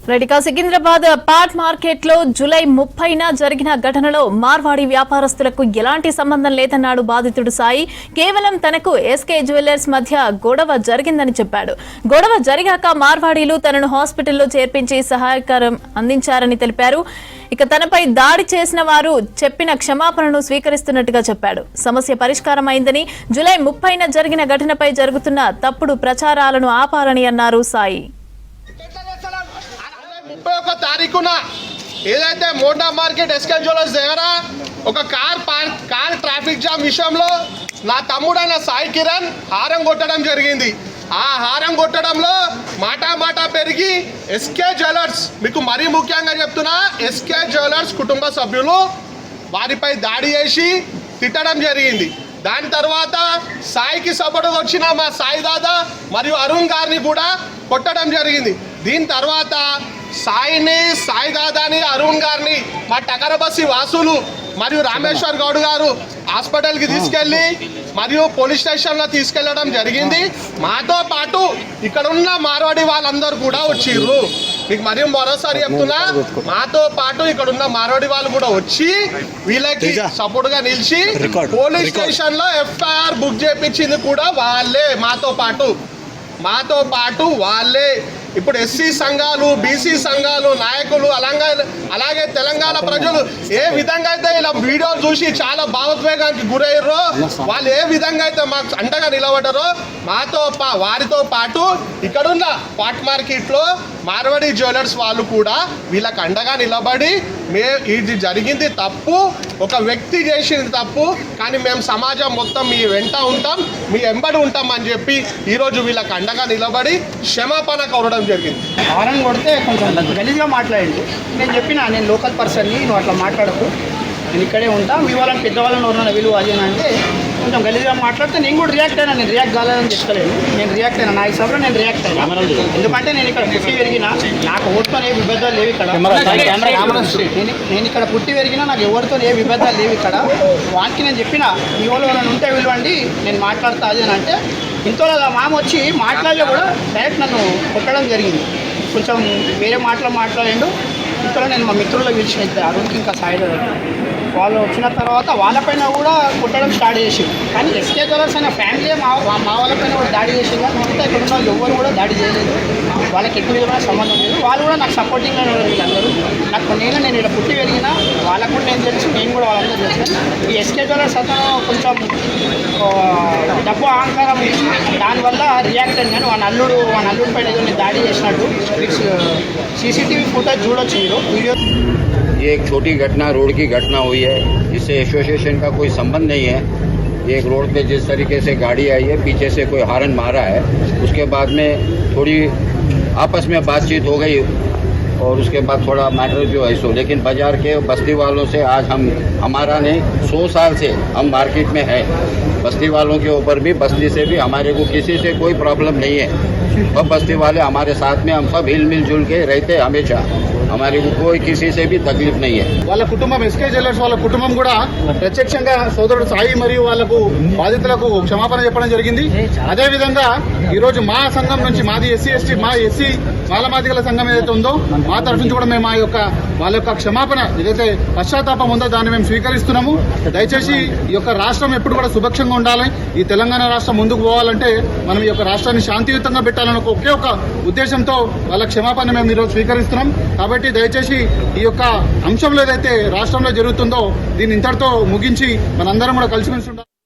రెడ్డికా Secunderabad pot market లో July 30న జరిగిన ఘటనలో మార్వాడి వ్యాపారస్తులకు ఎలాంటి సంబంధం లేదన్నాడు బాధితుడు సాయి. కేవలం తనకు ఎస్కే జ్యువెలర్స్ మధ్య గొడవ జరిగిందని చెప్పాడు. గొడవ జరిగాక మార్వాడీలు తనను హాస్పిటల్లో చేర్పించి సహాయకారం అందించారని తెలిపారు. ఇక తనపై దాడి చేసిన వారు చెప్పిన క్షమాపణను స్వీకరిస్తున్నట్టుగా చెప్పాడు. సమస్య పరిష్కారం అయిందని, జూలై 30న జరిగిన ఘటనపై జరుగుతున్న తప్పుడు ప్రచారాలను ఆపాలని అన్నారు సాయి. 31 తారీఖున ఏదైతే మోండా మార్కెట్ ఎస్కే జ్యువెలర్స్ దగ్గర ఒక కార్ ట్రాఫిక్ జామ్ విషయంలో నా తమ్ముడైన సాయి కిరణ్ హారం కొట్టడం జరిగింది. ఆ హారం కొట్టడంలో మాట పెరిగి ఎస్కే జ్యువెలర్స్, మీకు మరీ ముఖ్యంగా చెప్తున్నా, ఎస్కే జ్యువెలర్స్ కుటుంబ సభ్యులు వారిపై దాడి చేసి తిట్టడం జరిగింది. దాని తర్వాత సాయికి సపోర్టుగా వచ్చిన మా సాయి దాదా మరియు అరుణ్ గారిని కూడా కొట్టడం జరిగింది. దీని తర్వాత సాయి దాదాని, అరుణ్ గారిని మా టకరబస్సి వాసులు మరియు రామేశ్వర్ గౌడ్ గారు హాస్పిటల్కి తీసుకెళ్ళి మరియు పోలీస్ స్టేషన్లో తీసుకెళ్ళడం జరిగింది. మాతో పాటు ఇక్కడ ఉన్న మార్వాడి వాళ్ళందరూ కూడా వచ్చిర్రు. మీకు మరియు మరోసారి చెప్తున్నా, మాతో పాటు ఇక్కడ ఉన్న మార్వాడి వాళ్ళు కూడా వచ్చి వీళ్ళకి సపోర్ట్ గా నిలిచి పోలీస్ స్టేషన్ లో ఎఫ్ఐఆర్ బుక్ చేయించింది కూడా వాళ్ళే. మాతో పాటు వాళ్ళే. ఇప్పుడు ఎస్సీ సంఘాలు, బీసీ సంఘాలు నాయకులు, అలాగే తెలంగాణ ప్రజలు ఏ విధంగా అయితే ఇలా వీడియోలు చూసి చాలా భావోద్వేగానికి గురయ్యారో, వాళ్ళు ఏ విధంగా అయితే మాకు అండగా నిలబడ్డారో, వారితో పాటు ఇక్కడున్న పాట్ మార్కెట్లో మార్వాడి జ్యువెలర్స్ వాళ్ళు కూడా వీళ్ళకి అండగా నిలబడి, ఇది జరిగింది తప్పు, ఒక వ్యక్తి చేసింది తప్పు, కానీ మేము సమాజం మొత్తం మీ వెంట ఉంటాం, మీ వెంబడి ఉంటాం అని చెప్పి ఈరోజు వీళ్ళకి అండగా నిలబడి క్షమాపణ కోరడం జరిగింది. హారం కొడితే కొంచెం గలీజ్గా మాట్లాడిండు. నేను చెప్పిన, నేను లోకల్ పర్సన్ని, నువ్వు అట్లా మాట్లాడకు, నేను ఇక్కడే ఉంటా, మీ వాళ్ళని పెద్దవాళ్ళని ఎవరైనా విలువ అది అంటే కొంచెం గలీజ్గా మాట్లాడితే నేను కూడా రియాక్ట్ అయినా. నేను రియాక్ట్ కాలేదని చెప్తలేను, నేను రియాక్ట్ అయినా. నా హిసాబ్లో నేను రియాక్ట్ అయినా. ఎందుకంటే నేను ఇక్కడ పుట్టి పెరిగినా, నాకు ఎవరితో ఏ విభేదాలు లేవు ఇక్కడ. నేను ఇక్కడ పుట్టి పెరిగినా, నాకు ఎవరితో ఏ విభేదాలు లేవు ఇక్కడ. వానికి నేను చెప్పిన, మీ వాళ్ళు ఎవరైనా ఉంటే విలువండి, నేను మాట్లాడతా అది అని అంటే, ఇంట్లో మామ వచ్చి మాట్లాడలే కూడా డైరెక్ట్ నన్ను కొట్టడం జరిగింది. కొంచెం వేరే మాట్లాడిండు. ఇంట్లో నేను మా మిత్రుల్లో పిలిచిన ఇద్దరు, అరుణ్కి ఇంకా సాయి వాళ్ళు వచ్చిన తర్వాత వాళ్ళపైన కూడా కొట్టడం స్టార్ట్ చేసి, కానీ ఎస్కే జ్యువెలర్స్ అనే ఫ్యామిలీ మా వాళ్ళపైన కూడా దాడి చేసి, కానీ మిగతా ఇక్కడ ఉన్న ఎవరు కూడా దాడి చేయలేదు. వాళ్ళకి ఎక్కువ విధమైన సంబంధం లేదు. వాళ్ళు కూడా నాకు సపోర్టింగ్గా ఉన్నారు. వీళ్ళందరూ నాకు నేను ఇక్కడ పుట్టి పెరిగినా, వాళ్ళకు కూడా నేను తెలుసు, నేను కూడా వాళ్ళందరూ తెలుసు. ఈ ఎస్కే జ్యువెలర్స్ అతను కొంచెం డబ్బు అహంకారం, దానివల్ల రియాక్ట్ అయింది. కానీ వాళ్ళ అల్లుడు పైన ఏదో దాడి చేసినట్టు सीसीटीवी फुटेज చూడొచ్చు మీరు वीडियो। ये एक छोटी घटना, रोड की घटना हुई है, इससे एसोसिएशन का कोई संबंध नहीं है। ये एक रोड पे जिस तरीके से गाड़ी आई है, पीछे से कोई हारन मारा है, उसके बाद में थोड़ी आपस में बातचीत हो गई और उसके बाद थोड़ा मैटर जो है सो, लेकिन बाजार के बस्ती वालों से आज हमारा नहीं 100 साल से हम मार्केट में है। बस्ती वालों के ऊपर भी, बस्ती से भी हमारे को किसी से कोई प्रॉब्लम नहीं है। सब बस्ती वाले हमारे साथ में, हम सब हिल मिल जुल के रहते हमेशा, हमारे को कोई किसी से भी तकलीफ नहीं है। వాళ్ళ కుటుంబం ఎస్కే జ్యువెలర్స్ వాళ్ళ కుటుంబం కూడా ప్రత్యక్షంగా సోదరుడు సాయి మరియు వాళ్ళకు బాధితులకు క్షమాపణ చెప్పడం జరిగింది. అదే విధంగా ఈ రోజు మా సంఘం నుంచి, మాది ఎస్సీ మాలమాదిగల సంఘం ఏదైతే ఉందో, మా తరఫు నుంచి కూడా మేము వాళ్ళ యొక్క క్షమాపణ ఏదైతే పశ్చాత్తాపం ఉందో దాన్ని మేము స్వీకరిస్తున్నాము. దయచేసి ఈ యొక్క రాష్ట్రం ఎప్పుడు కూడా సుభిక్షంగా ఉండాలి. ఈ తెలంగాణ రాష్ట్రం ముందుకు పోవాలంటే మనం ఈ యొక్క రాష్ట్రాన్ని శాంతియుతంగా పెట్టాలని ఒకే ఒక ఉద్దేశంతో వాళ్ళ క్షమాపణ మేము ఈరోజు స్వీకరిస్తున్నాం. కాబట్టి దయచేసి ఈ యొక్క అంశంలో ఏదైతే రాష్ట్రంలో జరుగుతుందో దీన్ని ఇంతటితో ముగించి మనందరం కూడా కలిసిమెలిసి ఉండాలి.